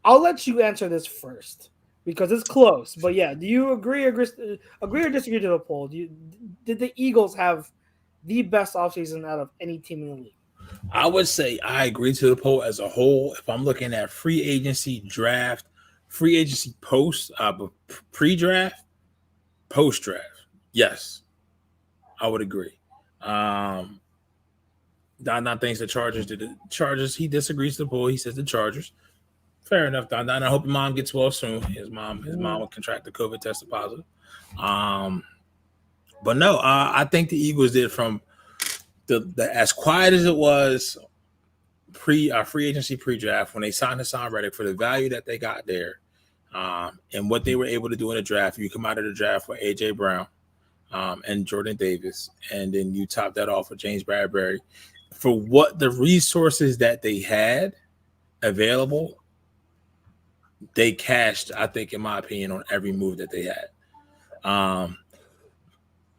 I'll let you answer this first because it's close. But yeah, do you agree or disagree to the poll? Did the Eagles have the best offseason out of any team in the league? I would say I agree to the poll as a whole. If I'm looking at free agency, draft, free agency post, pre-draft, post-draft, yes, I would agree. Um, Don Don thinks the Chargers did the Chargers. He disagrees with the poll. He says the Chargers. Fair enough, Don Don. I hope your mom gets well soon. His mom Mm, will contract the COVID, tested positive. Um, but no, I think the Eagles did from the as quiet as it was pre free agency pre draft when they signed Hassan Reddick for the value that they got there, and what they were able to do in the draft. You come out of the draft with AJ Brown, and Jordan Davis, and then you top that off with James Bradbury. For what the resources that they had available, they cashed, I think, in my opinion, on every move that they had. Um,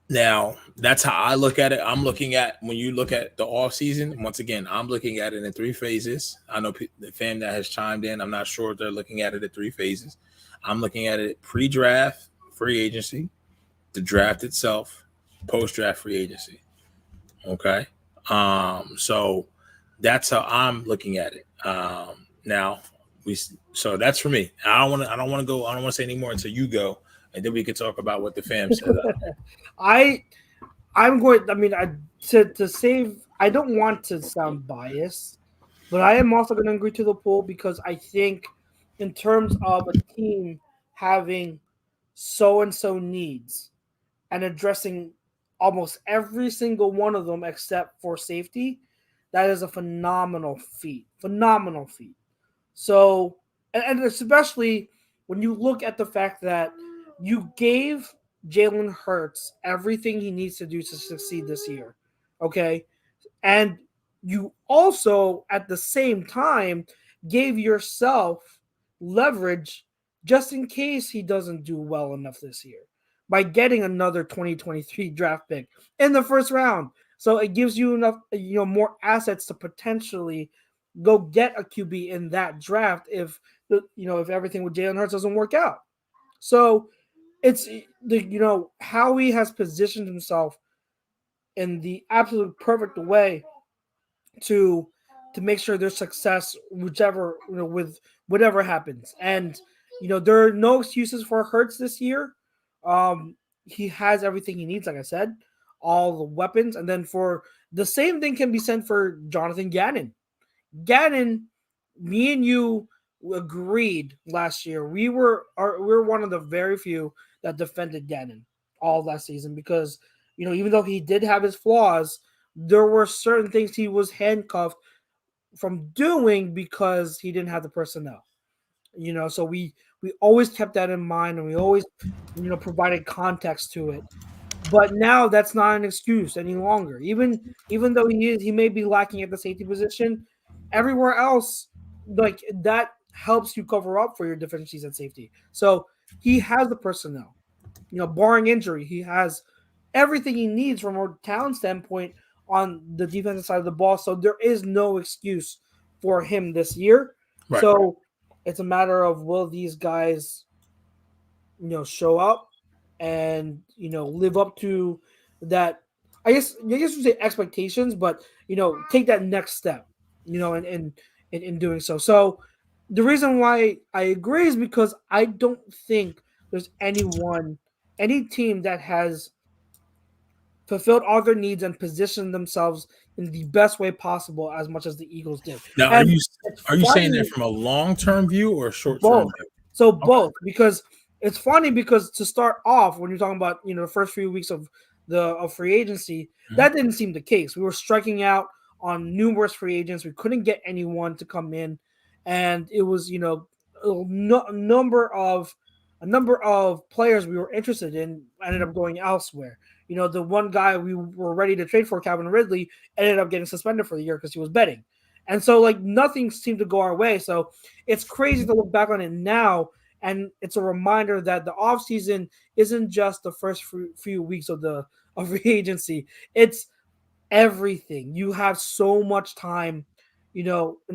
Now, that's how I look at it. I'm looking at when you look at the off season. Once again, I'm looking at it in three phases. I know the fam that has chimed in. I'm not sure if they're looking at it in three phases. I'm looking at it pre-draft, free agency, the draft itself, post-draft free agency. Okay, so that's how I'm looking at it. Now we so that's for me. I don't want to go. I don't want to say any more until you go, and then we can talk about what the fam said. I I'm going. I mean, to save. I don't want to sound biased, but I am also going to agree to the poll because I think, in terms of a team having so and so needs and addressing almost every single one of them except for safety, that is a phenomenal feat. Phenomenal feat. So, and especially when you look at the fact that you gave Jalen Hurts everything he needs to do to succeed this year, okay? And you also, at the same time, gave yourself leverage just in case he doesn't do well enough this year by getting another 2023 draft pick in the first round. So it gives you enough, more assets to potentially go get a QB in that draft if if everything with Jalen Hurts doesn't work out. So it's how he has positioned himself in the absolute perfect way to make sure there's success whichever with whatever happens. And there are no excuses for Hurts this year. He has everything he needs, like I said, all the weapons. And then for the same thing can be said for Jonathan Gannon. Gannon, me and you agreed last year. We were one of the very few that defended Gannon all last season because even though he did have his flaws, there were certain things he was handcuffed from doing because he didn't have the personnel. So we always kept that in mind and we always provided context to it. But now that's not an excuse any longer. Even though he may be lacking at the safety position, everywhere else, like that helps you cover up for your deficiencies at safety. So he has the personnel. Barring injury, he has everything he needs from a talent standpoint on the defensive side of the ball. So there is no excuse for him this year. Right. So it's a matter of will these guys, show up and live up to that. I guess we say expectations, but take that next step, in doing so. So the reason why I agree is because I don't think there's any team that has fulfilled all their needs and positioned themselves in the best way possible as much as the Eagles did. Now, And it's are you saying that funny, from a long term view or a short term both. view? So Okay. both, because it's funny because to start off, when you're talking about the first few weeks of free agency, Mhm. that didn't seem the case. We were striking out on numerous free agents. We couldn't get anyone to come in, and it was a number of players we were interested in ended up going elsewhere. The one guy we were ready to trade for, Calvin Ridley, ended up getting suspended for the year because he was betting. And so, like, nothing seemed to go our way. So it's crazy to look back on it now, and it's a reminder that the offseason isn't just the first few weeks of free agency. It's everything. You have so much time, in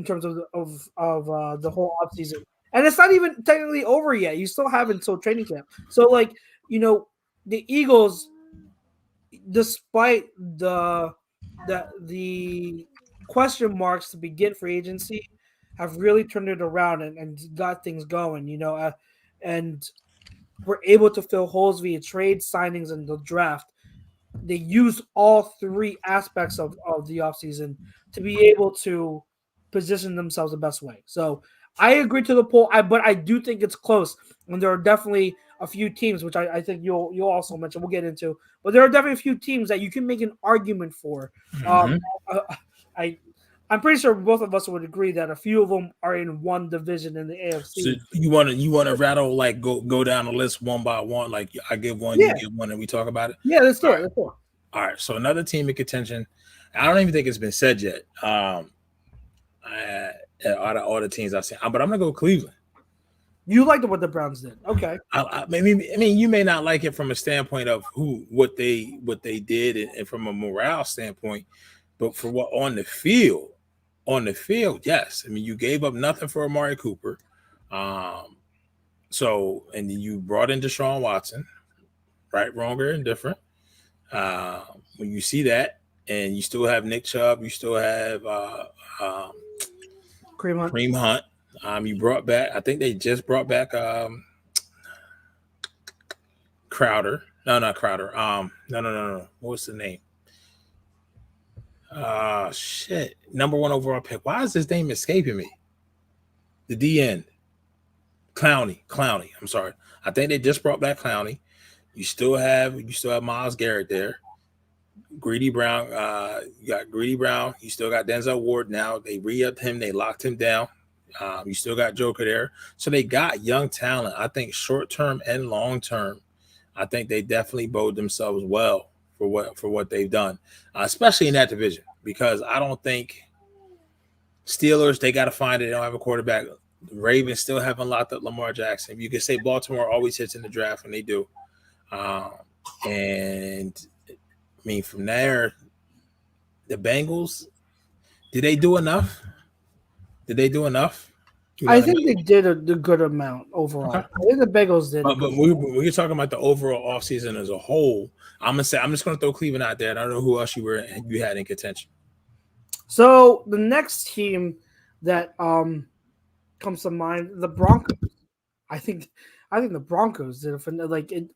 terms of the whole offseason. And it's not even technically over yet. You still have until training camp. So, like, the Eagles, despite the question marks to begin free agency, have really turned it around and got things going. And were able to fill holes via trade signings and the draft. They used all three aspects of the offseason to be able to position themselves the best way. So I agree to the poll, but I do think it's close. And there are definitely a few teams, which I think you'll also mention, we'll get into, but there are definitely a few teams that you can make an argument for. I I'm pretty sure both of us would agree that a few of them are in one division in the AFC. So you want to rattle, like, go down the list one by one, like I give one, Yeah. you give one, and we talk about it. Yeah, let's do All it. right. Let's do it. All right, so another team in contention. I don't even think it's been said yet. Out of all the teams I've seen, but I'm gonna go Cleveland. You liked what the Browns did, okay? I mean, you may not like it from a standpoint of what they did, and from a morale standpoint, but for what on the field, yes. I mean, you gave up nothing for Amari Cooper, so and then you brought in Deshaun Watson, right, wrong, or indifferent. When you see that, and you still have Nick Chubb, you still have Kareem Hunt. You brought back, I think they just brought back Crowder. No, not Crowder. No. What's the name? Shit. Number 1 overall pick. Why is his name escaping me? The DN. Clowney. I'm sorry. I think they just brought back Clowney. You still have Myles Garrett there. Greedy Brown. You got Greedy Brown. You still got Denzel Ward now. They re-upped him. They locked him down. You still got Joker there. So they got young talent. I think short term and long term, I think they definitely bode themselves well for what they've done, especially in that division, because I don't think Steelers, they got to find it. They don't have a quarterback. The Ravens still haven't locked up Lamar Jackson. You can say Baltimore always hits in the draft, and they do. And I mean, from there, the Bengals, did they do enough? I think they did a good amount overall. Okay. I think the Bengals did. But when you're talking about the overall offseason as a whole, I'm just going to throw Cleveland out there. I don't know who else you had in contention. So the next team that comes to mind, the Broncos. I think the Broncos did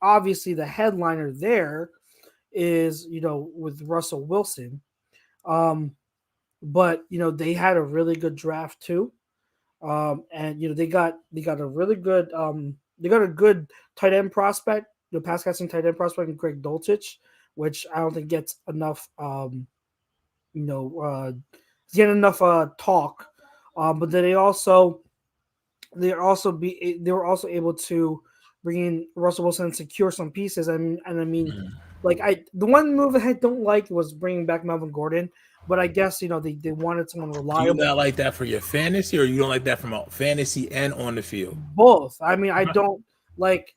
obviously the headliner there is with Russell Wilson, but they had a really good draft too. And they got a really good they got a good tight end prospect, the pass catching tight end prospect in Greg Dulcich, which I don't think gets enough talk. But then they were also able to bring in Russell Wilson and secure some pieces. The one move I don't like was bringing back Melvin Gordon. But I guess, they wanted someone reliable. Do you not like that for your fantasy, or you don't like that from a fantasy and on the field? Both. I mean, I don't like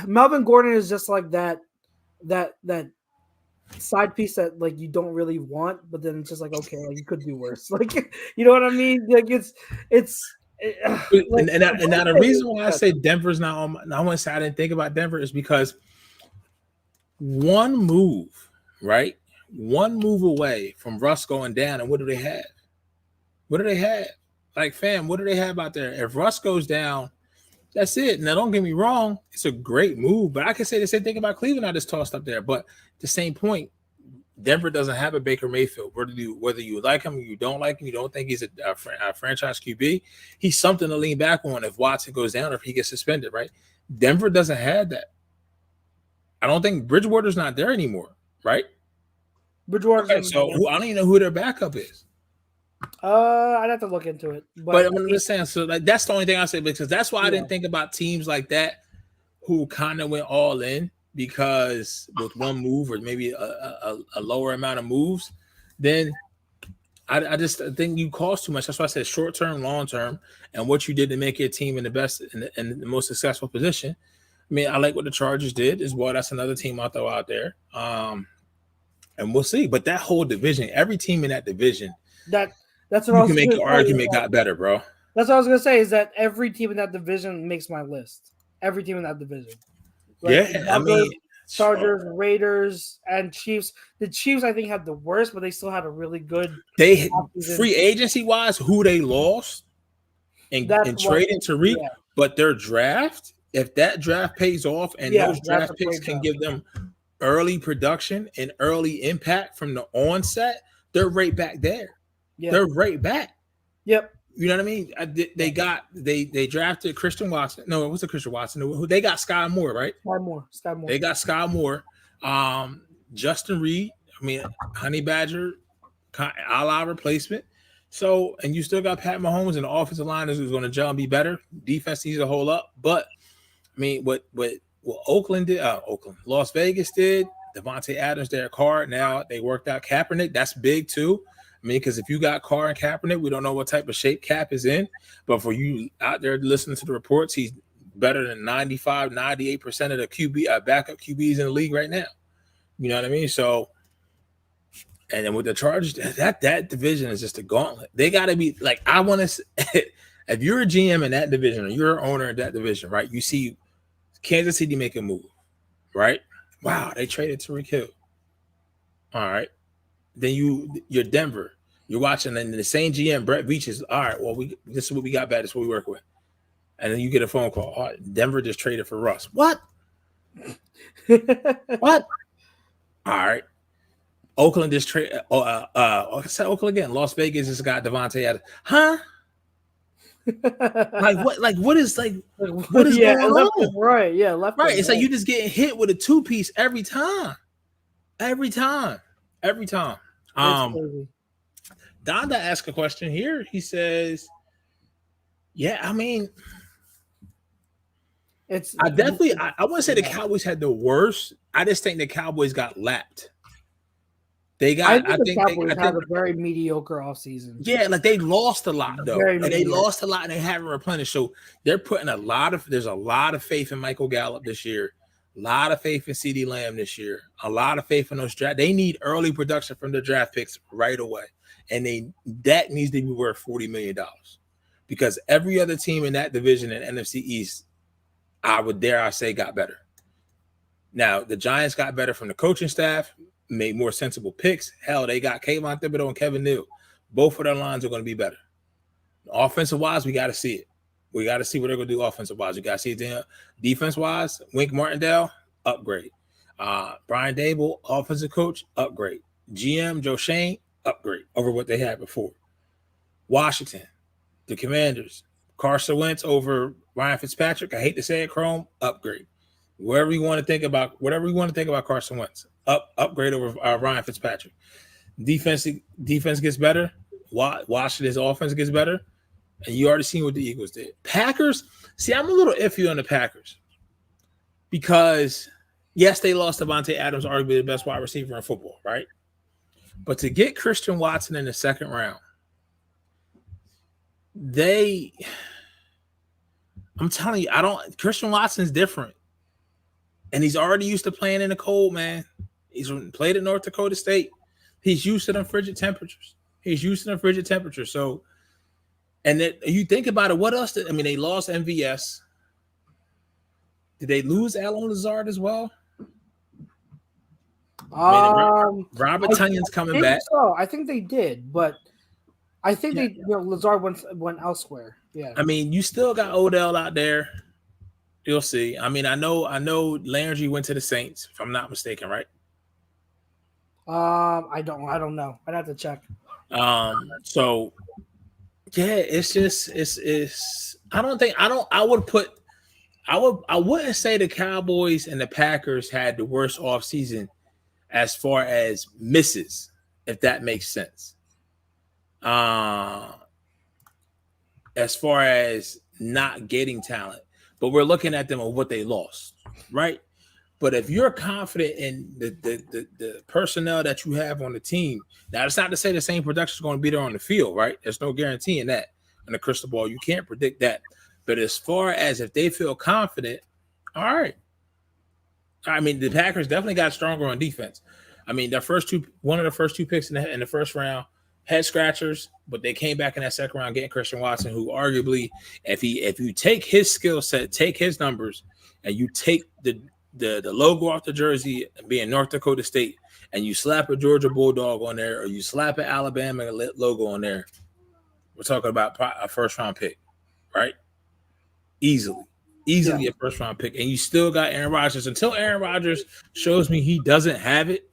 Melvin Gordon is just like that side piece that you don't really want, but then it's just okay, you could do worse. You know what I mean? It's and now the reason why I say Denver's not on I want to say I didn't think about Denver is because one move away from Russ going down, and what do they have? Like, fam, what do they have out there? If Russ goes down, that's it. Now, don't get me wrong, it's a great move, but I can say the same thing about Cleveland. I just tossed up there. But at the same point, Denver doesn't have a Baker Mayfield. Whether you like him or you don't like him, you don't think he's a franchise QB, he's something to lean back on if Watson goes down or if he gets suspended, right? Denver doesn't have that. I don't think Bridgewater's not there anymore, right? Okay, so I don't even know who their backup is. I'd have to look into it. But I'm just saying, so that's the only thing I say, because that's why I didn't think about teams like that who kind of went all in, because with one move or maybe a lower amount of moves, then I just think you cost too much. That's why I said short term, long term, and what you did to make your team in the best and the most successful position. I mean, I like what the Chargers did as well. That's another team I'll throw out there. And we'll see. But that whole division, every team in that division, that's what you can make an argument got better, bro. That's what I was gonna say. Is that every team in that division makes my list? Every team in that division. Like Yeah, I Broncos, mean, Chargers, Raiders, and Chiefs. The Chiefs, I think, had the worst, but they still had a really good they offseason. free agency wise, who they lost That's and what. trading Tariq, Yeah, but their draft, if that draft pays off and yeah, those that's draft a picks great can job. give them early production and early impact from the onset, they're right back there. Yeah. They're right back. Yep. You know what I mean? They drafted Christian Watson. No, it wasn't Christian Watson. Who they got Sky Moore, right? Sky Moore. Sky Moore. They got Sky Moore. Justin Reed. I mean, Honey Badger, a la replacement. So, and you still got Pat Mahomes and the offensive line is going to gel and be better. Defense needs to hold up. But I mean, what Oakland did, Las Vegas did, Devontae Adams, Derek Carr. Now they worked out Kaepernick. That's big too. I mean, because if you got Carr and Kaepernick, we don't know what type of shape Cap is in. But for you out there listening to the reports, he's better than 95, 98% of the QB backup QBs in the league right now. You know what I mean? So, and then with the Chargers, that division is just a gauntlet. They got to be like, I want to. If you're a GM in that division or you're an owner in that division, right? You see Kansas City make a move, right? Wow, they traded Tariq Hill. All right. Then you're Denver. You're watching, and the same GM, Brett Veach, is all right. Well, this is what we got back. This is what we work with. And then you get a phone call. All right, Denver just traded for Russ. What? What? All right. Oakland just traded. I said Oakland again. Las Vegas just got Devontae Adams. Huh? Like what? Like what is like? What is going on? Right. Yeah. Left. Right. It's like you just getting hit with a two-piece every time. Every time. Donda asked a question here. He says, "Yeah, I mean, I wouldn't say the Cowboys had the worst. I just think the Cowboys got lapped. They got. I think the Cowboys had a very mediocre offseason. Yeah, like they lost a lot though, very and mediocre. they lost a lot, and they haven't replenished. So they're putting there's a lot of faith in Michael Gallup this year. A lot of faith in CeeDee Lamb this year. A lot of faith in those draft. They need early production from the draft picks right away. And that needs to be worth $40 million. Because every other team in that division in NFC East, I would dare I say, got better. Now, the Giants got better from the coaching staff, made more sensible picks. Hell, they got Kayvon Thibodeau and Kevin Neal. Both of their lines are going to be better. Offensive-wise, we got to see it. We got to see what they're going to do offensive-wise. We got to see it defense-wise. Wink Martindale, upgrade. Brian Dable, offensive coach, upgrade. GM Joe Shane, upgrade over what they had before. Washington, the Commanders, Carson Wentz over Ryan Fitzpatrick. I hate to say it, Chrome, upgrade. Whatever you want to think about Carson Wentz, upgrade over Ryan Fitzpatrick. Defense gets better. Washington's offense gets better. And you already seen what the Eagles did. Packers, see, I'm a little iffy on the Packers because, yes, they lost Devontae Adams, arguably the best wide receiver in football, right? But to get Christian Watson in the second round, I'm telling you, Christian Watson's different. And he's already used to playing in the cold, man. He's played at North Dakota State. He's used to them frigid temperatures. So, and then you think about it, what else? They lost MVS. Did they lose Alan Lazard as well? Robert Tunyon's coming back. So I think they did, but I think Lazard went elsewhere. Yeah. I mean, you still got Odell out there. You'll see. I mean, I know Landry went to the Saints, if I'm not mistaken, right? I don't know. I'd have to check. So yeah, it's just I wouldn't say the Cowboys and the Packers had the worst offseason as far as misses, if that makes sense. As far as not getting talent, but we're looking at them on what they lost, right? But if you're confident in the personnel that you have on the team, now it's not to say the same production is going to be there on the field, right? There's no guarantee in that. In the crystal ball, you can't predict that. But as far as if they feel confident, all right. I mean, the Packers definitely got stronger on defense. I mean, one of the first two picks in the first round head scratchers, but they came back in that second round getting Christian Watson, who arguably, if you take his skill set, take his numbers, and you take the logo off the jersey, being North Dakota State, and you slap a Georgia Bulldog on there, or you slap an Alabama logo on there, we're talking about a first round pick, right? Easily a first round pick, and you still got Aaron Rodgers. Until Aaron Rodgers shows me he doesn't have it,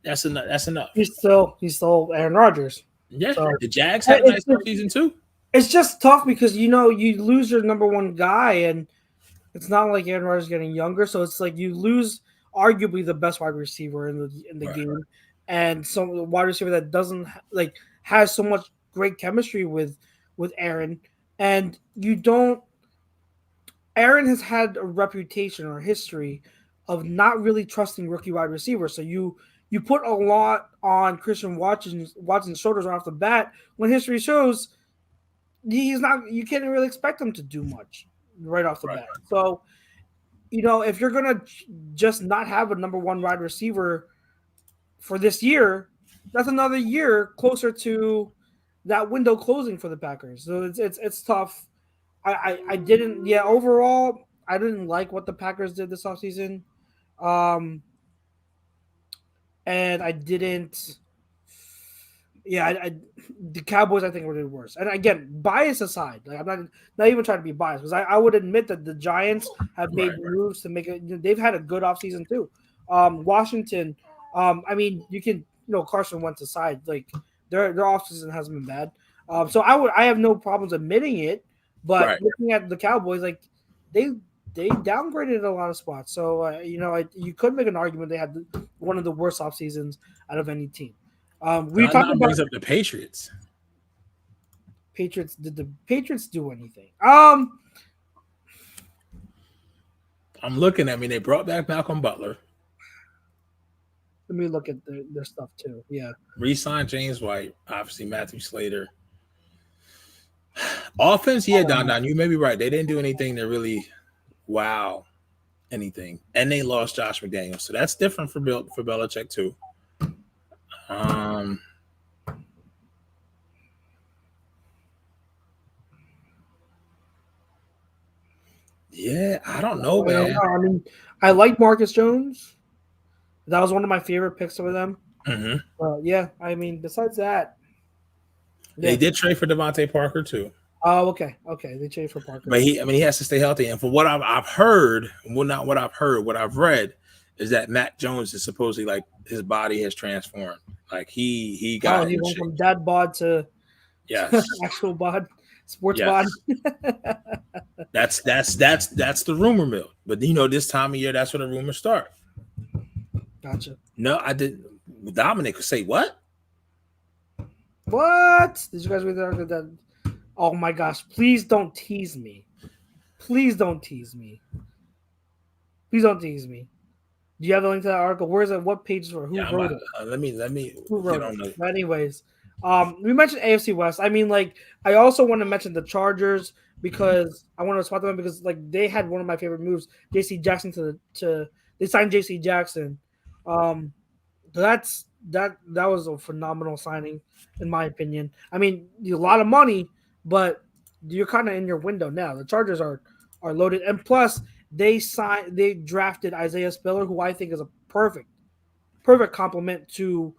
that's enough. He's still Aaron Rodgers. Yeah, so, the Jags had a nice season too. It's just tough because you lose your number one guy, and it's not like Aaron Rodgers is getting younger, so it's like you lose arguably the best wide receiver in the game, and some wide receiver that doesn't has so much great chemistry with Aaron, and you don't. Aaron has had a reputation or a history of not really trusting rookie wide receivers, so you put a lot on Christian Watson's shoulders right off the bat when history shows he's not. You can't really expect him to do much right off the bat. So, if you're gonna just not have a number one wide receiver for this year, that's another year closer to that window closing for the Packers. So it's tough. I didn't. Yeah, overall, I didn't like what the Packers did this offseason. And I didn't. Yeah, the Cowboys I think were the worst. And again, bias aside, like I'm not even trying to be biased because I would admit that the Giants have made moves to make it. They've had a good offseason too. Washington, I mean, you can Carson Wentz aside, like their offseason hasn't been bad. So I have no problems admitting it, but looking at the Cowboys, like they downgraded a lot of spots. So you could make an argument they had one of the worst off seasons out of any team. We talked about up the Patriots. Patriots. Did the Patriots do anything? I'm looking. I mean, they brought back Malcolm Butler. Let me look at their stuff too. Yeah, re-signed James White. Obviously, Matthew Slater. Offense, yeah, Don. You may be right. They didn't do anything to really wow anything, and they lost Josh McDaniels, so that's different for Belichick too. Yeah, I don't know, man. I mean, I like Marcus Jones. That was one of my favorite picks for them. Mm-hmm. Yeah, I mean, besides that, they did trade for Devontae Parker too. Oh, okay. They traded for Parker, but he has to stay healthy. And for what I've heard, well, not what I've heard, what I've read is that Mac Jones is supposedly like his body has transformed. Like he got he went from dad bod to actual bod, sports bod. That's the rumor mill. But this time of year, that's where the rumors start. Gotcha. No, I didn't. Dominic could say what? What did you guys read that? Oh my gosh! Please don't tease me. Please don't tease me. Please don't tease me. Do you have the link to that article? Where is it? What page for? Who wrote it? Let me. Who wrote it? But anyways, we mentioned AFC West. I mean, like, I also want to mention the Chargers because I want to spot them because like they had one of my favorite moves, J.C. Jackson they signed J.C. Jackson. That was a phenomenal signing in my opinion. I mean, a lot of money, but you're kind of in your window now. The Chargers are loaded, and plus they drafted Isaiah Spiller, who I think is a perfect complement to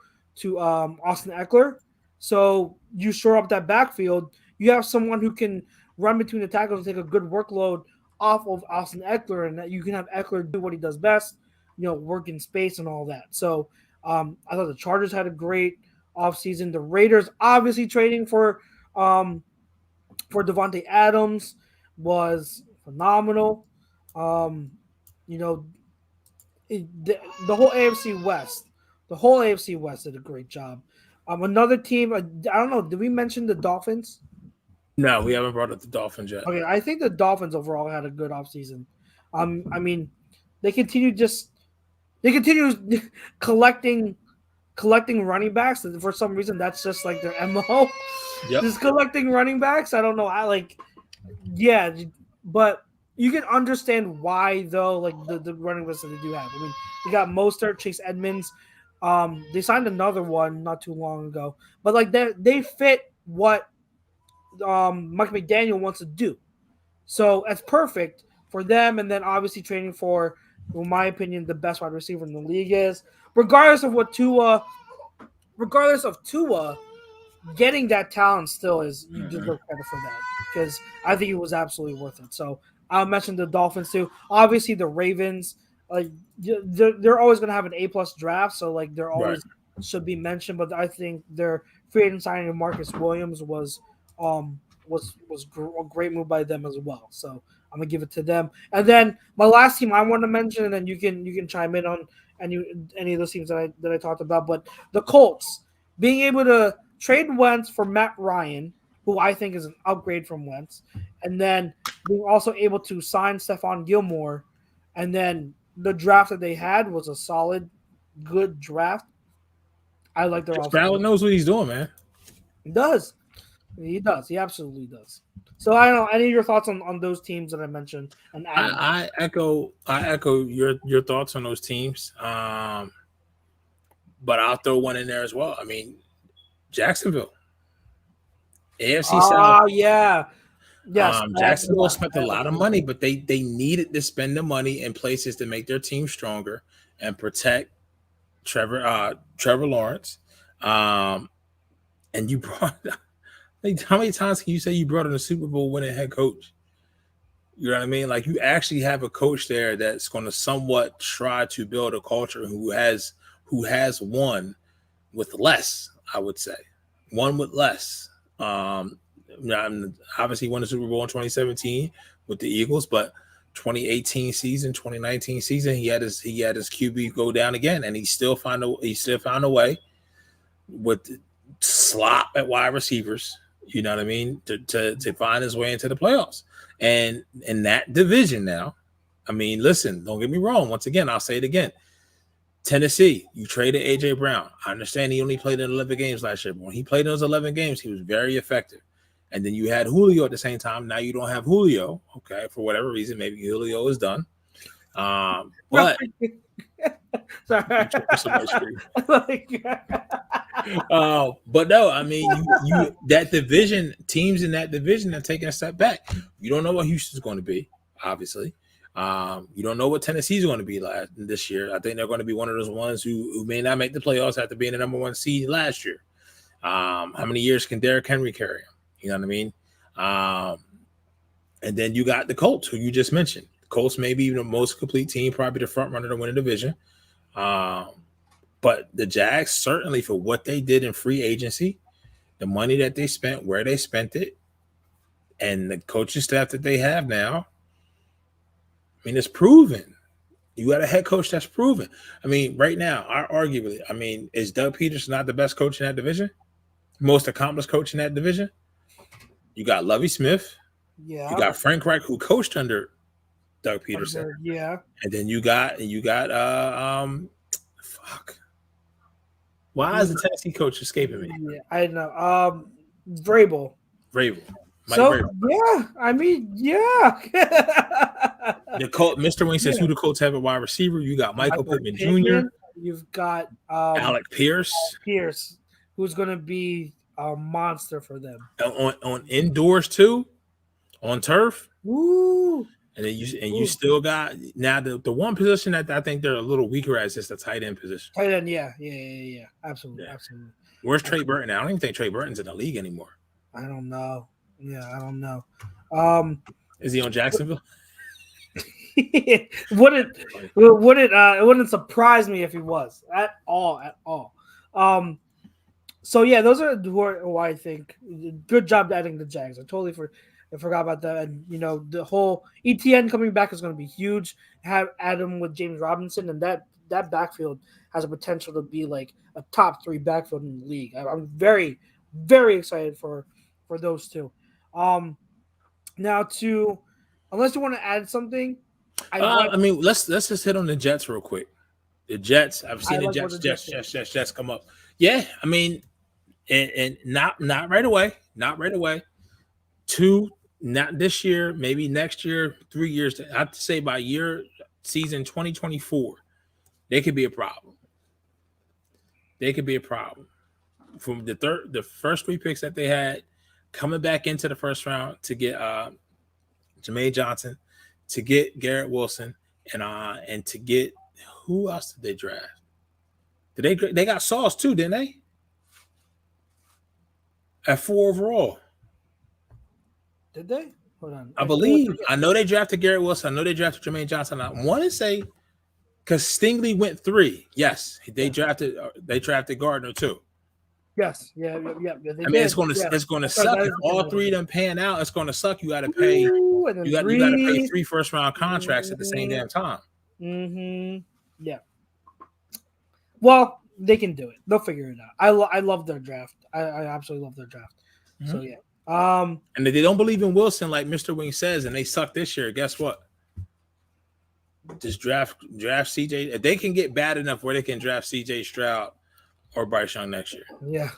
Austin Eckler. So you shore up that backfield. You have someone who can run between the tackles and take a good workload off of Austin Eckler, and that you can have Eckler do what he does best, work in space and all that. So I thought the Chargers had a great offseason. The Raiders obviously trading for Devontae Adams was phenomenal. The whole AFC West. The whole AFC West did a great job. Another team, I don't know, did we mention the Dolphins? No, we haven't brought up the Dolphins yet. Okay, I think the Dolphins overall had a good offseason. I mean, they continue collecting running backs. For some reason, that's just like their MO. Yep. Just collecting running backs. I don't know. But you can understand why though. Like the running backs that they do have. I mean, you got Mostert, Chase Edmonds. They signed another one not too long ago, but like they fit what Mike McDaniel wants to do. So it's perfect for them. And then obviously training for, in my opinion, the best wide receiver in the league is, regardless of what Tua, regardless of Tua, getting that talent still is, you deserve credit for that because I think it was absolutely worth it. So I'll mention the Dolphins too. Obviously the Ravens, like they're always going to have an A+ draft, so like they're Right. always should be mentioned. But I think their free agent signing of Marcus Williams was a great move by them as well. So I'm gonna give it to them. And then my last team I want to mention, and then you can chime in on any of those teams that I talked about. But the Colts being able to trade Wentz for Matt Ryan, who I think is an upgrade from Wentz, and then being also able to sign Stephon Gilmore, and then the draft that they had was a solid, good draft. I like their Ballard offseason. knows what he's doing, man. He does. He does. He absolutely does. So I don't know. Any of your thoughts on those teams that I mentioned? And I echo your thoughts on those teams. But I'll throw one in there as well. I mean, Jacksonville, AFC South. Yeah. Yes. Jacksonville spent a lot of money, but they needed to spend the money in places to make their team stronger and protect Trevor Lawrence. And you brought like, how many times can you say you brought in a Super Bowl winning head coach? You know what I mean? Like, you actually have a coach there that's going to somewhat try to build a culture who has won with less, I would say. One with less. Obviously won the Super Bowl in 2017 with the Eagles, but 2018 season, 2019 season, he had his QB go down again, and he still found a way with slop at wide receivers. You know what I mean? To find his way into the playoffs. And in that division now, I mean, listen, don't get me wrong. Once again, I'll say it again. Tennessee, you traded A.J. Brown. I understand he only played in 11 games last year, but when he played in those 11 games, he was very effective. And then you had Julio at the same time. Now you don't have Julio, okay, for whatever reason. Maybe Julio is done. But sorry. But no, I mean, you that division, teams in that division are taking a step back. You don't know what Houston's going to be, obviously. You don't know what Tennessee's going to be this year. I think they're going to be one of those ones who may not make the playoffs after being the number one seed last year. How many years can Derrick Henry carry him? You know what I mean? And then you got the Colts, who you just mentioned. The Colts may be the most complete team, probably the front runner to win a division. But the Jags, certainly for what they did in free agency, the money that they spent, where they spent it, and the coaching staff that they have now, I mean, it's proven. You got a head coach that's proven. I mean, right now, arguably, I mean, is Doug Peterson not the best coach in that division? Most accomplished coach in that division? You got Lovie Smith. Yeah. You got Frank Reich, who coached under Doug Peterson. Yeah. And then you got Why is the Tennessee coach escaping me? Yeah, I know. Vrabel. Vrabel. Yeah, I mean, yeah. The Colt, Mr. Wayne says, who the Colts have a wide receiver? You got Michael Pittman Jr. You've got Alec Pierce. Who's going to be a monster for them. On indoors too, on turf. Woo! And then you still got now the one position that I think they're a little weaker at is just the tight end position. Tight end, yeah. Absolutely. Where's Trey Burton? I don't even think Trey Burton's in the league anymore. I don't know. Yeah, I don't know. Is he on Jacksonville? it wouldn't surprise me if he was at all. So yeah, those are who I think. Good job adding the Jags. I forgot about that. And the whole ETN coming back is going to be huge. Have Adam with James Robinson, and that backfield has a potential to be like a top 3 backfield in the league. I'm very, very excited for those two. Now unless you want to add something, I mean, let's just hit on the Jets real quick. The Jets, I've seen the Jets come up. Yeah, I mean, and not right away, not this year, maybe next year, 3 years. I have to say by season 2024, they could be a problem. they could be a problem. From the first 3 picks that they had, coming back into the first round to get Jermaine Johnson, to get Garrett Wilson, and to get who else did they draft? They got Sauce too, didn't they? At 4 overall. Did they? Hold on. I believe. I know they drafted Garrett Wilson. I know they drafted Jermaine Johnson. I want to say because Stingley went 3. Yes, they drafted Gardner too. Yes. Yeah. It's going to suck if all 3 of them pan out. It's going to suck. You got to pay. You got to pay 3 first-round contracts at the same damn time. Yeah. Well, they can do it. They'll figure it out. I love their draft. I absolutely love their draft. Mm-hmm. So yeah. And if they don't believe in Wilson, like Mr. Wing says, and they suck this year, guess what? Just draft CJ. If they can get bad enough where they can draft CJ Stroud or Bryce Young next year. Yeah.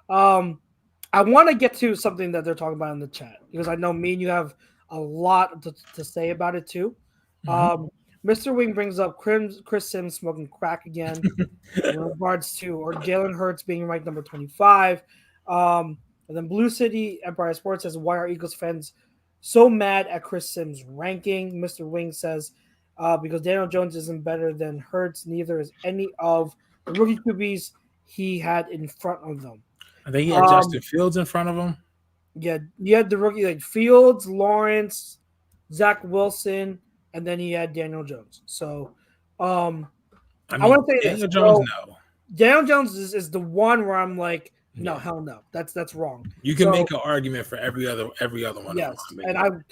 I want to get to something that they're talking about in the chat because I know me and you have a lot to say about it too. Mm-hmm. Mr. Wing brings up Chris Sims smoking crack again in regards to or Jalen Hurts being ranked number 25. And then Blue City Empire Sports says, why are Eagles fans so mad at Chris Sims' ranking? Mr. Wing says, because Daniel Jones isn't better than Hurts, neither is any of the rookie QBs he had in front of them. I think he had Justin Fields in front of him. Yeah, you had the rookie like Fields, Lawrence, Zach Wilson, and then he had Daniel Jones. So I want to say Daniel Jones, no. Daniel Jones is the one where I'm like, no, hell no. That's wrong. You can make an argument for every other one. Yes, and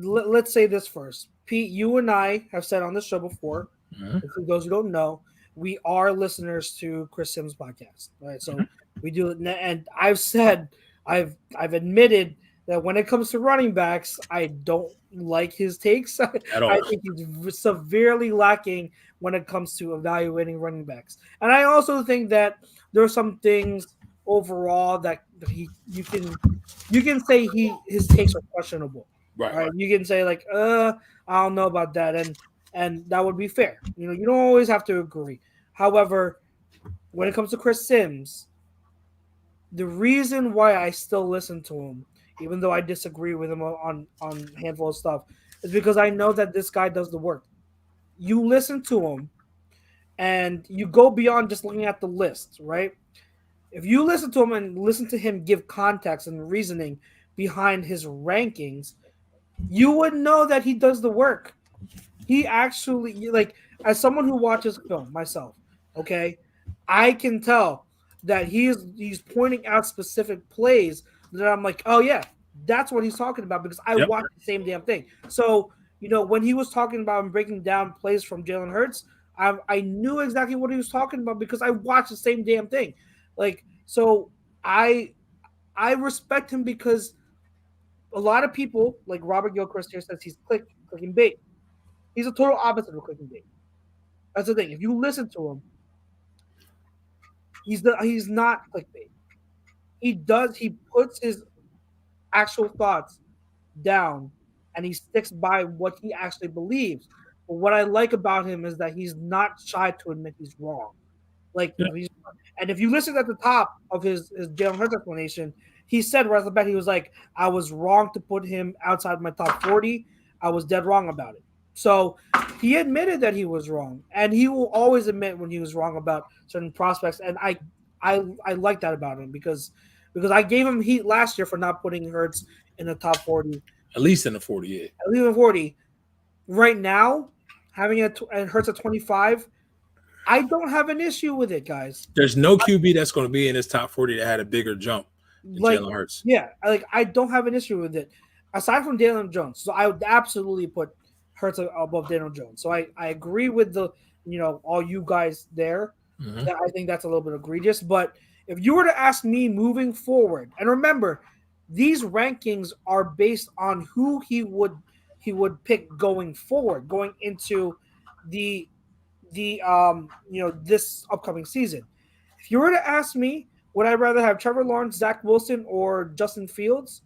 let's say this first. Pete, you and I have said on this show before, for those who don't know, we are listeners to Chris Sims' podcast. Right? So we do it, and I've admitted that when it comes to running backs, I don't like his takes at all. I think he's severely lacking when it comes to evaluating running backs. And I also think that there are some things overall that you can say his takes are questionable. Right? You can say like, I don't know about that, and that would be fair. You don't always have to agree. However, when it comes to Chris Sims, the reason why I still listen to him, even though I disagree with him on a handful of stuff, is because I know that this guy does the work. You listen to him, and you go beyond just looking at the list, right? If you listen to him and listen to him give context and reasoning behind his rankings, you would know that he does the work. He actually, like, as someone who watches film myself, okay, I can tell that he's pointing out specific plays that I'm like, oh yeah, that's what he's talking about because I watched the same damn thing. So, when he was talking about and breaking down plays from Jalen Hurts, I knew exactly what he was talking about because I watched the same damn thing. Like, so I respect him because a lot of people, like Robert Gilchrist here says he's clicking bait. He's a total opposite of clicking bait. That's the thing. If you listen to him, he's not clickbait. He puts his actual thoughts down and he sticks by what he actually believes. But what I like about him is that he's not shy to admit he's wrong. Like, and if you listen at the top of his Jalen Hurts explanation, he said right off the bat, he was like, I was wrong to put him outside my top 40. I was dead wrong about it. So he admitted that he was wrong, and he will always admit when he was wrong about certain prospects. And I like that about him because I gave him heat last year for not putting Hurts in the top 40. At least in the 40, yeah. At least in the 40. Right now, having and Hurts at 25, I don't have an issue with it, guys. There's no QB that's going to be in this top 40 that had a bigger jump than Jalen Hurts. Yeah, I don't have an issue with it. Aside from Daniel Jones. So I would absolutely put Hurts above Daniel Jones. So I agree with all you guys there. Mm-hmm. That I think that's a little bit egregious. But if you were to ask me moving forward, and remember, these rankings are based on who he would pick going forward, going into the this upcoming season. If you were to ask me, would I rather have Trevor Lawrence, Zach Wilson, or Justin Fields?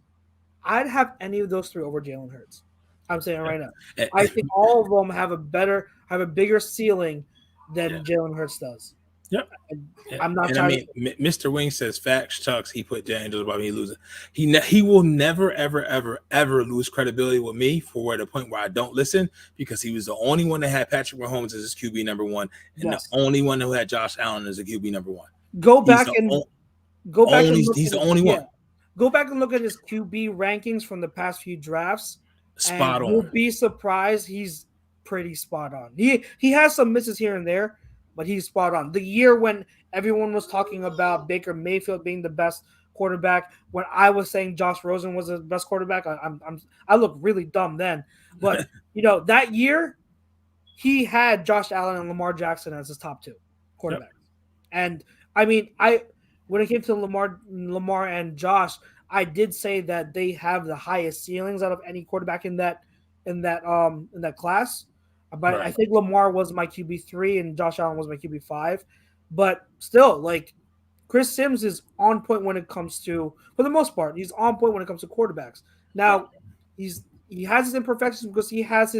I'd have any of those three over Jalen Hurts. I'm saying right now. I think all of them have a bigger ceiling than Jalen Hurts does. Yep. I'm not And trying Mr. Wing says facts, Chucks. He put Daniels about me losing. He will never, ever, ever, ever lose credibility with me for the point where I don't listen, because he was the only one that had Patrick Mahomes as his QB number one, and yes. the only one who had Josh Allen as a QB number one. Go He's back the and look he's at the his, only one. go back and look at his QB rankings from the past few drafts, and Spot you'll on. be surprised. He's pretty spot on. He has some misses here and there, but he's spot on. The year when everyone was talking about Baker Mayfield being the best quarterback, when I was saying Josh Rosen was the best quarterback, I look really dumb then. But that year he had Josh Allen and Lamar Jackson as his top two quarterbacks. Yep. And I mean, when it came to Lamar and Josh, I did say that they have the highest ceilings out of any quarterback in that class. But Right. I think Lamar was my QB3 and Josh Allen was my QB5. But still, like, Chris Sims is on point when it comes to, for the most part, he's on point when it comes to quarterbacks. Now, he has his imperfections because he has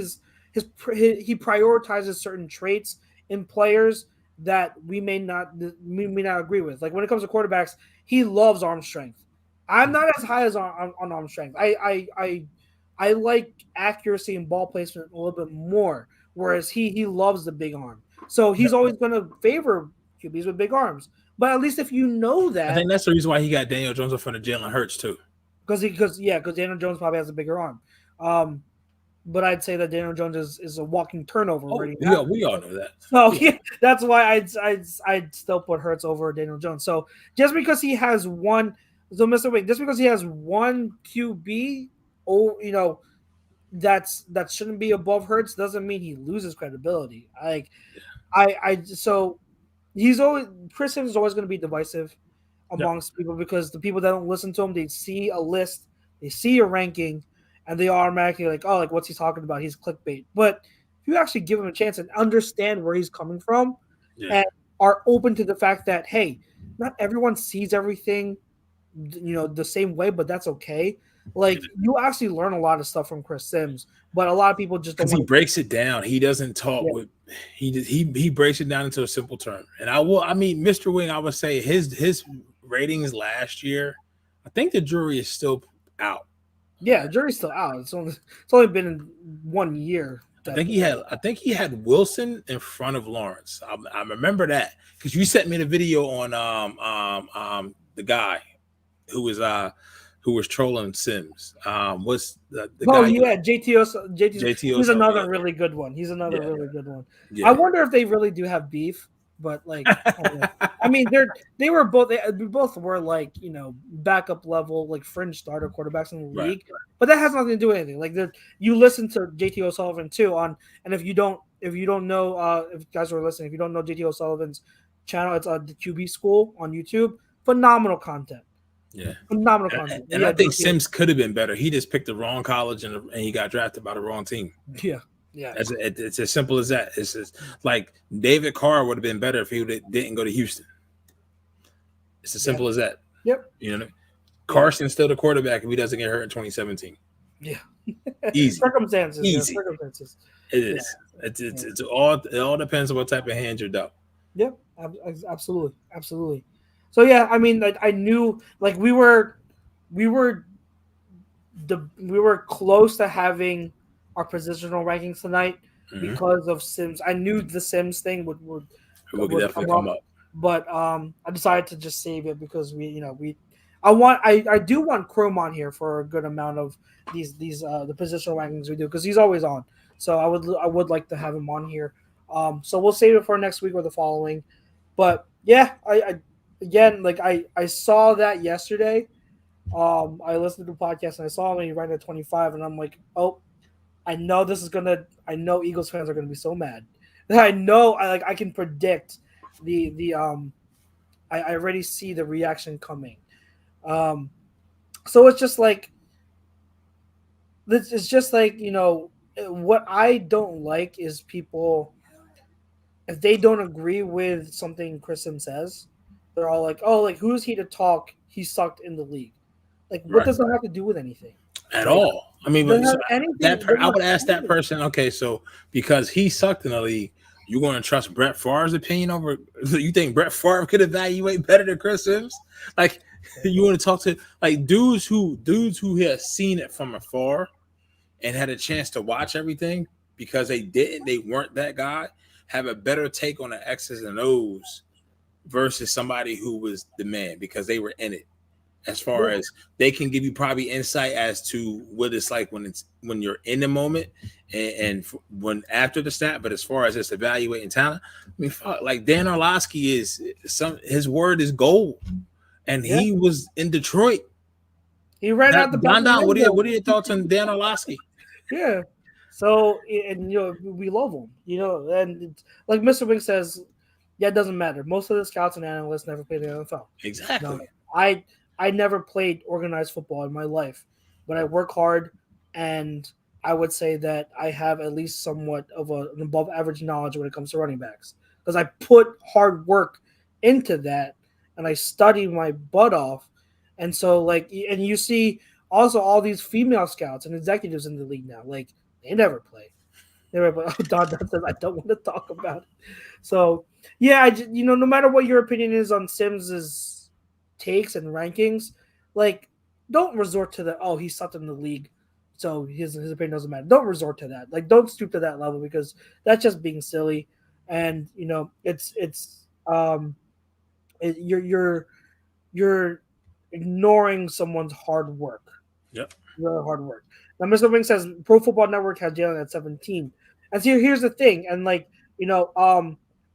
he prioritizes certain traits in players that we may not agree with. Like when it comes to quarterbacks, he loves arm strength. I'm not as high as on arm strength. I like accuracy and ball placement a little bit more, whereas he loves the big arm. So he's always going to favor QBs with big arms. But at least if you know that, I think that's the reason why he got Daniel Jones in front of Jalen Hurts too. Because Daniel Jones probably has a bigger arm. But I'd say that Daniel Jones is a walking turnover. We all know that. So yeah, that's why I'd still put Hurts over Daniel Jones. So just because he has one, Mr. Wing, just because he has one QB, that shouldn't be above Hurts doesn't mean he loses credibility. So he's always Chris Sims is always going to be divisive amongst people because the people that don't listen to him, they see a list, they see a ranking, and they automatically like, oh, like what's he talking about? He's clickbait. But if you actually give him a chance and understand where he's coming from, and are open to the fact that, hey, not everyone sees everything, the same way, but that's okay. Like you actually learn a lot of stuff from Chris Sims, but a lot of people just don't. Because he breaks it down. He doesn't talk with. He breaks it down into a simple term. And Mr. Wing, I would say his ratings last year, I think the jury is still out. Yeah, the jury's still out. It's only been in 1 year. I think he had Wilson in front of Lawrence. I remember that because you sent me the video on the guy who was trolling Sims. Was the guy? Yeah, JT. He's another really good one. He's another really good one. Yeah. I wonder if they really do have beef, but like, I mean, they both were like backup level like fringe starter quarterbacks in the league, but that has nothing to do with anything. Like you listen to JT O'Sullivan too and if you don't know if you guys are listening, if you don't know JT O'Sullivan's channel, it's the QB School on YouTube. Phenomenal content. Yeah, phenomenal content. And I think Sims could have been better. He just picked the wrong college and he got drafted by the wrong team. Yeah. It's as simple as that. It's just like David Carr would have been better if he didn't go to Houston. It's as simple as that. Yep. Carson's still the quarterback if he doesn't get hurt in 2017. Yeah. Easy. Circumstances. Easy. Yeah, circumstances. It is. It all depends on what type of hand you're dealt. Yep. Absolutely. So yeah, I mean, I knew like we were close to having our positional rankings tonight because of Sims. I knew the Sims thing would definitely come up. But I decided to just save it because I do want Chrome on here for a good amount of these the positional rankings we do because he's always on. So I would like to have him on here. So we'll save it for next week or the following. But yeah, I saw that yesterday. I listened to the podcast and I saw him and he ran at 25 and I'm like, oh, I know Eagles fans are gonna be so mad. I know I can predict I already see the reaction coming. So it's just like what I don't like is people, if they don't agree with something Chris Sims says, they're all like, oh, like who's he to talk? He sucked in the league. Like what does that have to do with anything? At all. I mean, I would ask that person, okay, so because he sucked in the league, You going to trust Brett Favre's opinion over? You think Brett Favre could evaluate better than Chris Sims? Like, you want to talk to like dudes who have seen it from afar and had a chance to watch everything because they weren't that guy, have a better take on the X's and O's versus somebody who was the man because they were in it. As far as they can give you probably insight as to what it's like when you're in the moment and when after the snap. But as far as just evaluating talent, I mean, like Dan Orlovsky his word is gold, and he was in Detroit. He ran out the Don. What are your thoughts on Dan Orlovsky? Yeah, so and we love him, and like Mr. Wing says, it doesn't matter. Most of the scouts and analysts never played in the NFL. Exactly. I never played organized football in my life, but I work hard, and I would say that I have at least somewhat of an above average knowledge when it comes to running backs because I put hard work into that and I study my butt off. And so, and you see also all these female scouts and executives in the league now, like they never play. Don says I don't want to talk about it. So yeah, no matter what your opinion is on Sims's takes and rankings, like don't resort to he sucked in the league, so his opinion doesn't matter. Don't resort to that. Like don't stoop to that level because that's just being silly, and you're ignoring someone's hard work. Yep, really hard work. Now, Mr. Wing says Pro Football Network has Jalen at 17, and so here's the thing, and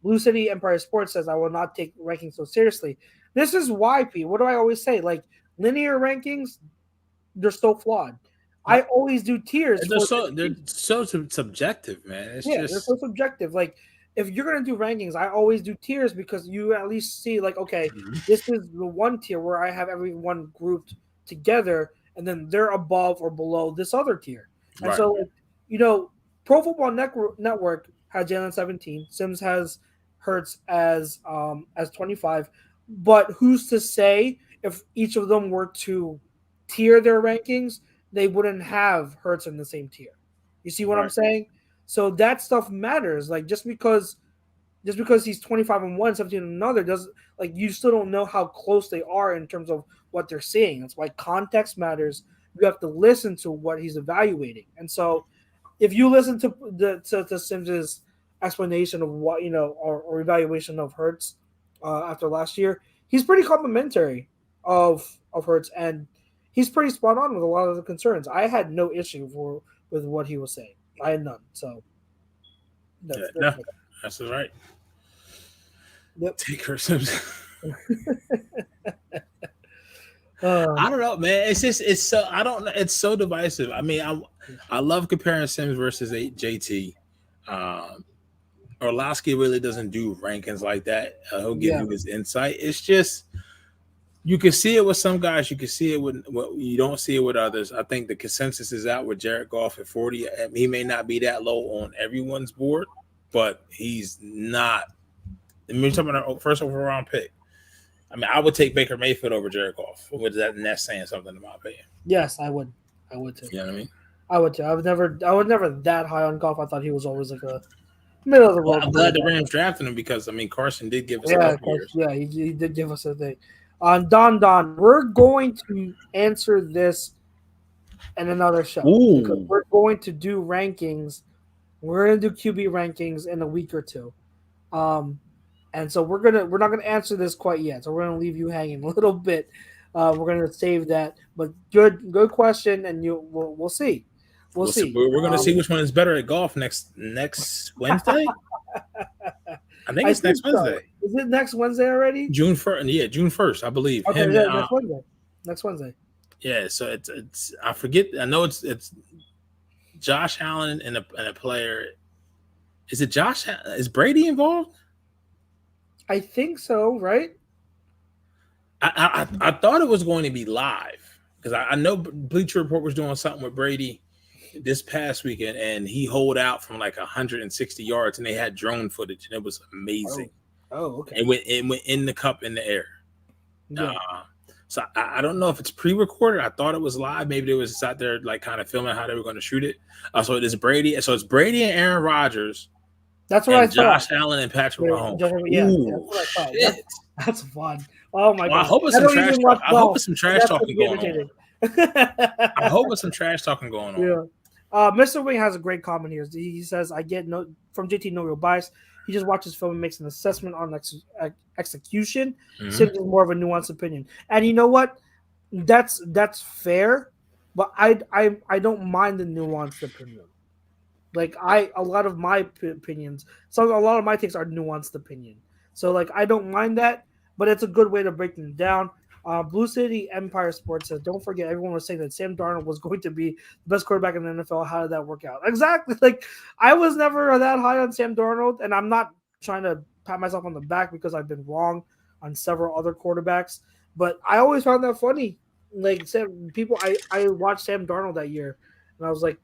Blue City Empire Sports says I will not take rankings so seriously. This is why, P. What do I always say? Like linear rankings, they're so flawed. I always do tiers. They're so subjective, man. They're so subjective. Like if you're gonna do rankings, I always do tiers because you at least see like, okay, this is the one tier where I have everyone grouped together, and then they're above or below this other tier. And so, Pro Football Network has Jalen 17. Sims has Hurts as 25. But who's to say if each of them were to tier their rankings, they wouldn't have Hurts in the same tier? You see what I'm saying? So that stuff matters. Like just because he's 25 and one, 17 and another doesn't you still don't know how close they are in terms of what they're seeing. That's why context matters. You have to listen to what he's evaluating. And so if you listen to Sims's explanation of what or evaluation of Hurts after last year, he's pretty complimentary of Hurts, and he's pretty spot on with a lot of the concerns. I had no issue with what he was saying. I had none. So that's right. Yep. Take her Sims. I don't know, man. It's so divisive. I mean, I love comparing Sims versus JT. Orlovsky really doesn't do rankings like that. He'll give you his insight. It's just you can see it with some guys. You can see it with you don't see it with others. I think the consensus is out with Jared Goff at 40. He may not be that low on everyone's board, but he's not. I mean, we're talking about our first overall round pick. I mean, I would take Baker Mayfield over Jared Goff. That's saying something in my opinion. Yes, I would. I would too. You know what I mean? I would too. I was never that high on Goff. I thought he was always like a middle of the road. I'm glad the Rams drafted him because Carson did give us a couple years. Yeah, he did give us a thing. On Don, we're going to answer this in another show. Because we're going to do rankings. We're going to do QB rankings in a week or two. And so we're not gonna answer this quite yet. So we're gonna leave you hanging a little bit. We're gonna save that. But good question, and we'll see. We'll see. We're gonna see which one is better at golf next Wednesday. I think it's next Wednesday. Is it next Wednesday already? June 1st. Yeah, June 1st, I believe. Okay, next Wednesday. Next Wednesday. Yeah, so it's I forget. I know it's Josh Allen and a player. Is it Josh? Is Brady involved? I think so, right? I thought it was going to be live because I know Bleacher Report was doing something with Brady this past weekend, and he holed out from like 160 yards, and they had drone footage, and it was amazing. Oh, okay. It went in the cup in the air. Yeah. So I don't know if it's pre-recorded. I thought it was live. Maybe they was just out there like kind of filming how they were going to shoot it. So it's Brady. So it's Brady and Aaron Rodgers That's what I thought. Josh Allen and Patrick Mahomes. Yeah, Ooh, that's what I thought. shit. That's fun. Oh my Well, god! I hope it's some trash talk. I hope it's some trash talking going on. I hope it's some trash talking going on. Yeah. Mr. Wing has a great comment here. He says, "I get no from JT no real bias. He just watches film and makes an assessment on execution. Sims is more of a nuanced opinion, and you know what? That's fair, but I don't mind the nuanced opinion. Like a lot of my opinions, a lot of my takes are nuanced opinion. So like I don't mind that, but it's a good way to break them down. Blue City Empire Sports says, "Don't forget, everyone was saying that Sam Darnold was going to be the best quarterback in the NFL. How did that work out?" Exactly. Like I was never that high on Sam Darnold, and I'm not trying to pat myself on the back because I've been wrong on several other quarterbacks. But I always found that funny. Like I watched Sam Darnold that year, and I was like,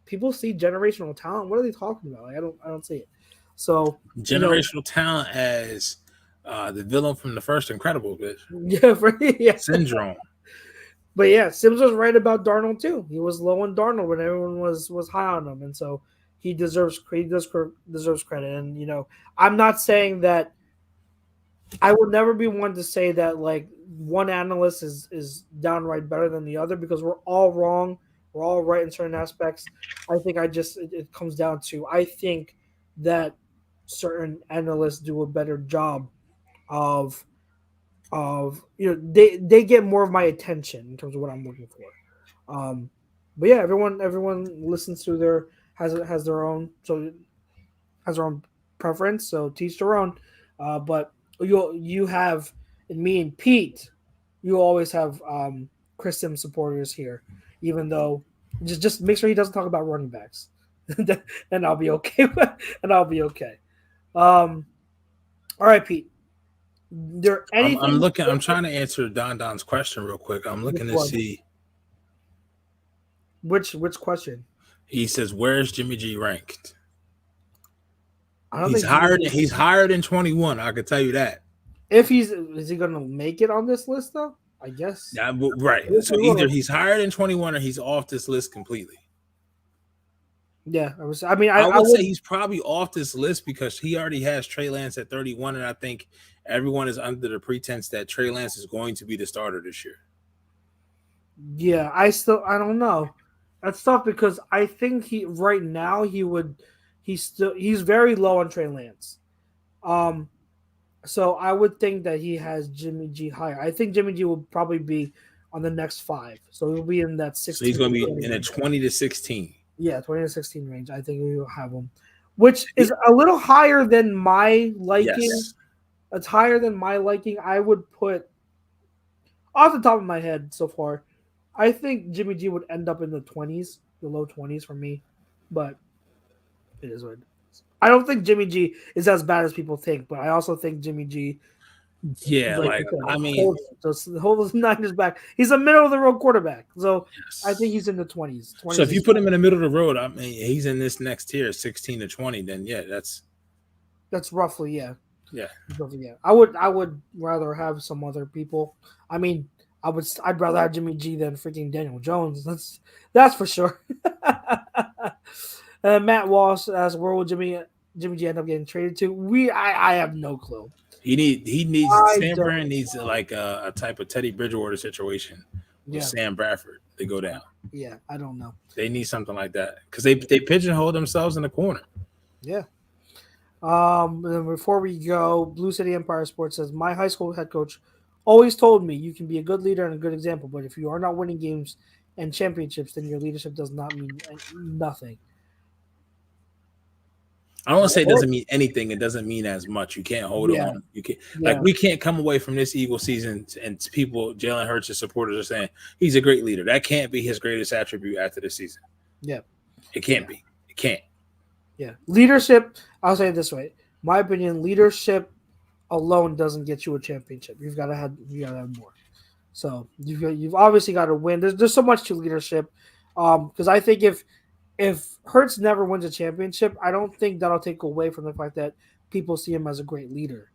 people see generational talent. What are they talking about? Like, I don't see it. So generational talent as the villain from the first Incredible, bitch. Yeah, syndrome. But yeah, Sims was right about Darnold too. He was low on Darnold when everyone was high on him, and so he deserves credit. And I'm not saying that. I will never be one to say that like one analyst is downright better than the other because we're all wrong. We're all right in certain aspects. I think it comes down to I think that certain analysts do a better job of they get more of my attention in terms of what I'm looking for. But yeah, everyone listens to has their own preference. So teach their own. But you have and me and Pete, you always have Chris Sims supporters here, even though just make sure he doesn't talk about running backs, and I'll be okay. All right, Pete. I'm trying to answer Don's question real quick. I'm looking to see which question. He says, "Where's Jimmy G ranked?" He's higher than 21. I can tell you that. Is he going to make it on this list though? I guess. Yeah, right. So either he's higher than 21 or he's off this list completely. Yeah, I would say he's probably off this list because he already has Trey Lance at 31, and I think everyone is under the pretense that Trey Lance is going to be the starter this year. Yeah, I don't know. That's tough because I think he's very low on Trey Lance. So I would think that he has Jimmy G higher. I think Jimmy G will probably be on the next 5. So he'll be in that 16. So he's going to be in a 20 to 16. Yeah, 20 to 16 range. I think we will have him, which is a little higher than my liking. Yes. It's higher than my liking. I would put, off the top of my head so far, I think Jimmy G would end up in the 20s, the low 20s for me. But it is what it is. I don't think Jimmy G is as bad as people think, but I also think Jimmy G. Yeah, hold the Niners back. He's a middle of the road quarterback, so yes. I think he's in the 20s. So if you put him in the middle of the road, I mean, he's in this next tier, 16 to 20. Then yeah, that's roughly yeah. Yeah, roughly, yeah. I would rather have some other people. I mean, I'd rather have Jimmy G than freaking Daniel Jones. That's for sure. Matt Walsh asks, where will Jimmy G end up getting traded to? I have no clue. He needs Sam Bradford needs like a type of Teddy Bridgewater situation with Sam Bradford to go down. Yeah, I don't know. They need something like that because they pigeonhole themselves in the corner. Yeah. And then before we go, Blue City Empire Sports says, my high school head coach always told me you can be a good leader and a good example, but if you are not winning games and championships, then your leadership does not mean nothing. I don't want to say it doesn't mean anything. It doesn't mean as much. You can't hold on. You can't we can't come away from this Eagle season and people, Jalen Hurts' supporters are saying he's a great leader. That can't be his greatest attribute after this season. Yeah. It can't be. It can't. Yeah. Leadership, I'll say it this way. My opinion, leadership alone doesn't get you a championship. You gotta have more. So you've obviously got to win. There's so much to leadership. Because I think if Hurts never wins a championship, I don't think that'll take away from the fact that people see him as a great leader.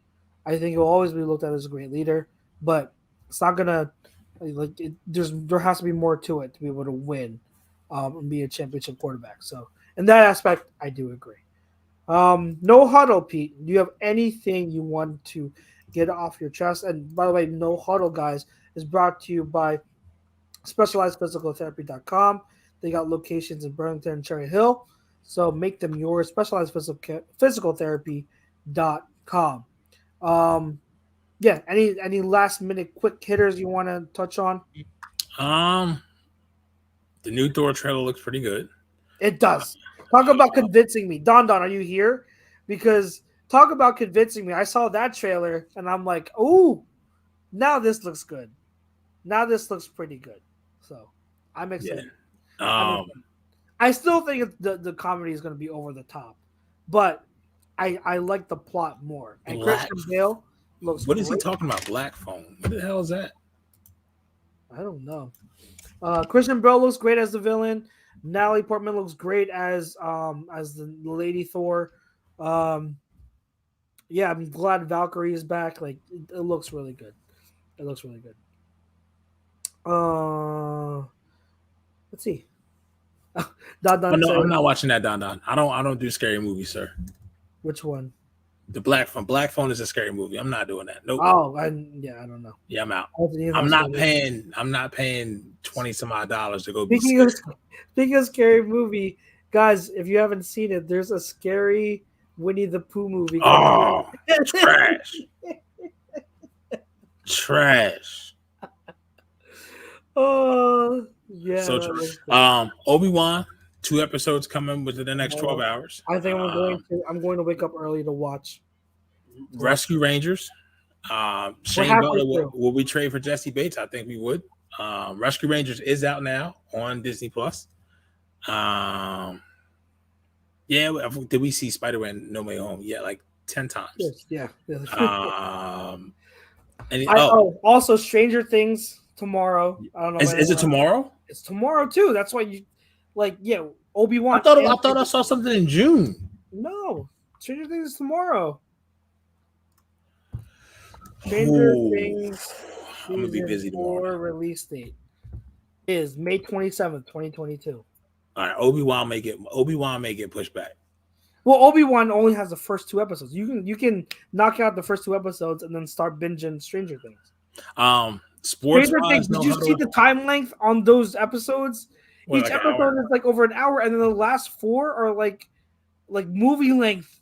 I think he'll always be looked at as a great leader, but it's not gonna there has to be more to it to be able to win and be a championship quarterback. So in that aspect, I do agree. No Huddle, Pete. Do you have anything you want to get off your chest? And by the way, No Huddle, guys, is brought to you by SpecializedPhysicalTherapy.com. They got locations in Burlington and Cherry Hill, so make them yours. SpecializedPhysicalTherapy.com. Yeah. Any last minute quick hitters you want to touch on? The new Thor trailer looks pretty good. It does. Talk about convincing me. Don, are you here? Because talk about convincing me. I saw that trailer and I'm like, oh, now this looks good. Now this looks pretty good. So I'm excited. Yeah. I still think the comedy is going to be over the top, but I like the plot more. And Christian Bale looks What is he talking about? Black phone. What the hell is that? I don't know. Christian Bale looks great as the villain. Natalie Portman looks great as the Lady Thor. Yeah, I'm glad Valkyrie is back. Like it looks really good. It looks really good. Let's see. No, I'm not watching that. Don. I don't do scary movies, sir. Which one? The Black Phone. Black Phone is a scary movie. I'm not doing that. Nope. Oh, I don't know. Yeah, I'm out. I'm not paying $20 some odd to go. Speaking of scary movie, guys, if you haven't seen it, there's a scary Winnie the Pooh movie. Oh, trash. Trash. Oh, yeah. So true. Obi-Wan, 2 episodes coming within the next 12 hours. I think I'm going to wake up early to watch. Rescue Rangers. Shane Butler, will we trade for Jesse Bates? I think we would. Rescue Rangers is out now on Disney Plus. Yeah, did we see Spider-Man No Way Home? Yeah, like 10 times. Yes, yeah. Also Stranger Things tomorrow. I don't know. Is it tomorrow? It's tomorrow too. That's why you Obi-Wan. I thought I saw something in June. No, Stranger Things is tomorrow. Stranger Things. I'm gonna be busy tomorrow. Release date is May 27th, 2022. All right, Obi-Wan may get pushed back. Well, Obi-Wan only has the first 2 episodes. You can knock out the first 2 episodes and then start binging Stranger Things. Sports. Did you see the time length on those episodes? Each episode is like over an hour, and then the last 4 are like movie length.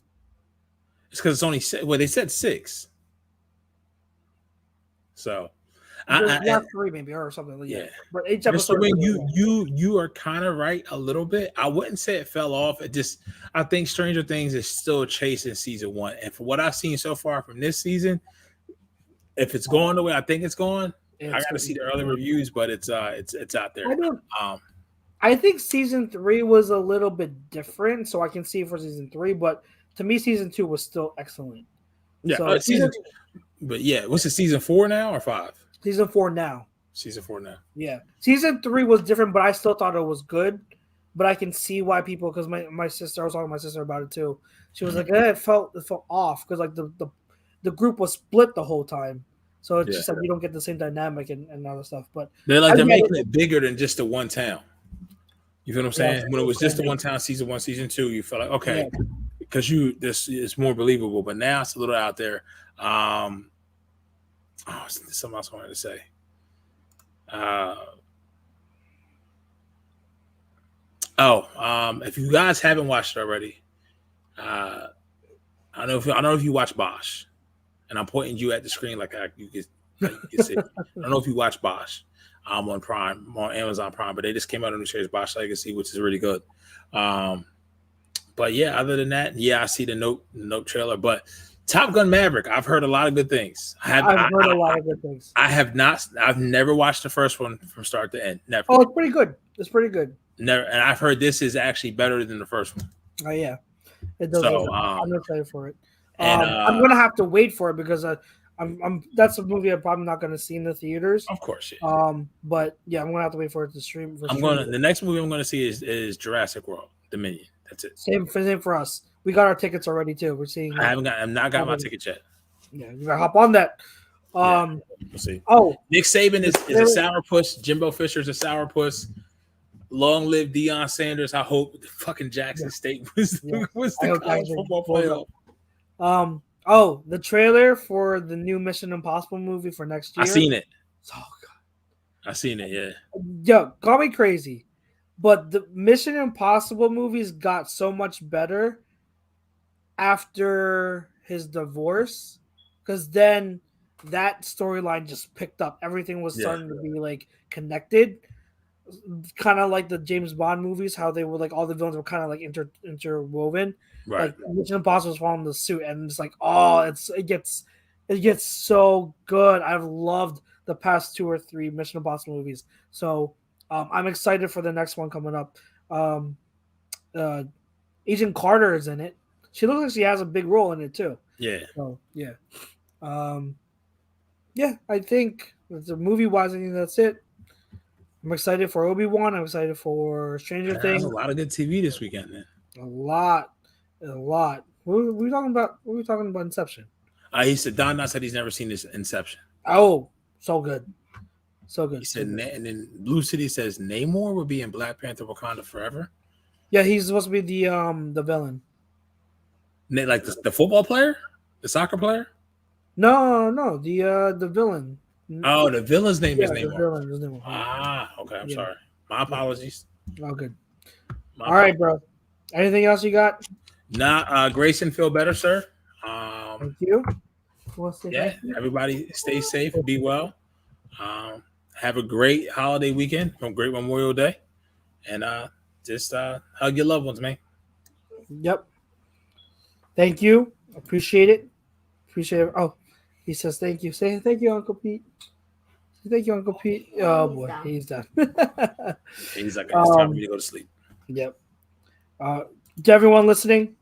It's because it's only they said 6. So, I 3 maybe or something. Yeah, but each episode. You are kind of right a little bit. I wouldn't say it fell off. I think Stranger Things is still chasing season 1, and for what I've seen so far from this season, if it's going the way I think it's going, I got to see the early reviews, but it's out there. I think season 3 was a little bit different, so I can see it for season 3. But to me, season 2 was still excellent. Yeah, so, season 2. But yeah, what's it, season 4 now or 5? Season 4 now. Season 4 now. Yeah. Season 3 was different, but I still thought it was good. But I can see why people, because my sister, I was talking to my sister about it too. She was like, it felt off because like the group was split the whole time. So it's just like you don't get the same dynamic and other stuff. But they're making it bigger than just the one town. You feel what I'm saying? Yeah, when it was just the one town, season 1, season 2, you felt like okay, because this is more believable. But now it's a little out there. Something else I wanted to say. If you guys haven't watched it already, I don't know if you watch Bosch, and I'm pointing you at the screen like you can see. I don't know if you watch Bosch. On Prime, on Amazon Prime, but they just came out a new series, Bosch Legacy, which is really good. But yeah, other than that, I see the note trailer. But Top Gun Maverick, I've heard a lot of good things. I've heard a lot of good things. I've never watched the first one from start to end. Never. Oh, it's pretty good. Never, and I've heard this is actually better than the first one. Oh yeah, it does. So, I'm excited for it. I'm gonna have to wait for it because that's a movie I'm probably not gonna see in the theaters. Of course. Yeah. But yeah, I'm gonna have to wait for it to stream. The next movie I'm gonna see is Jurassic World Dominion. That's it. Same for us. We got our tickets already too. We're seeing. I've not got my ticket yet. Yeah, you gotta hop on that. We'll see. Oh, Nick Saban is a sourpuss. Jimbo Fisher is a sourpuss. long live Deion Sanders. I hope the fucking Jackson State was I the hope college Jackson football blows playoff. Oh, the trailer for the new Mission Impossible movie for next year. I seen it. Oh I seen it. Yeah. Yo, call me crazy, but the Mission Impossible movies got so much better after his divorce, because then that storyline just picked up. Everything was starting to be like connected, kind of like the James Bond movies, how they were like all the villains were kind of like interwoven. Right. Like Mission Impossible was following the suit, and it's like, oh, it gets so good. I've loved the past 2 or 3 Mission Impossible movies, so I'm excited for the next one coming up. Agent Carter is in it. She looks like she has a big role in it too. Yeah. So yeah, I think the movie wise, I think that's it. I'm excited for Obi-Wan. I'm excited for Stranger Things. There's a lot of good TV this weekend, man. A lot. What were we talking about? What were we talking about? Inception. He said Don said he's never seen this Inception. Oh, so good, so good. He said, so good. And then Blue City says Namor will be in Black Panther: Wakanda Forever. Yeah, he's supposed to be the villain. Like the football player, the soccer player. No, the villain. Oh, the villain's name is Namor. The villain's name. Okay. I'm sorry. My apologies. Oh, good. All right, bro. Anything else you got? Nah, Grayson, feel better, sir. Thank you. Everybody stay safe, be well. Have a great holiday weekend, a great Memorial Day, and just hug your loved ones, man. Yep. Thank you. Appreciate it. Oh, he says thank you. Say thank you, Uncle Pete. Thank you, Uncle Pete. Oh boy, he's done. He's like, it's time for me to go to sleep. Yep. To everyone listening,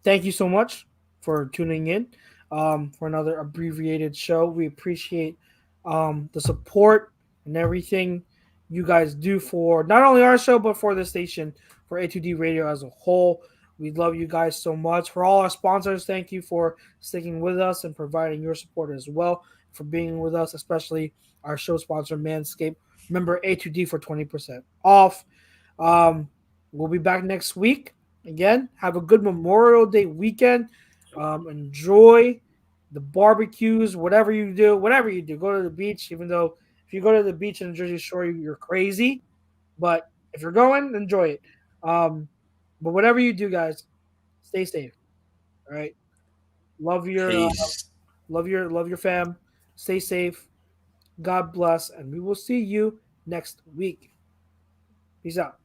thank you so much for tuning in for another abbreviated show. We appreciate the support and everything you guys do for not only our show, but for the station, for A2D Radio as a whole. We love you guys so much. For all our sponsors, thank you for sticking with us and providing your support as well, for being with us, especially our show sponsor, Manscaped. Remember, A2D for 20% off. We'll be back next week. Again, have a good Memorial Day weekend. Enjoy the barbecues, whatever you do. Go to the beach, even though if you go to the beach in Jersey Shore, you're crazy. But if you're going, enjoy it. But whatever you do, guys, stay safe. All right. Love your fam. Stay safe. God bless, and we will see you next week. Peace out.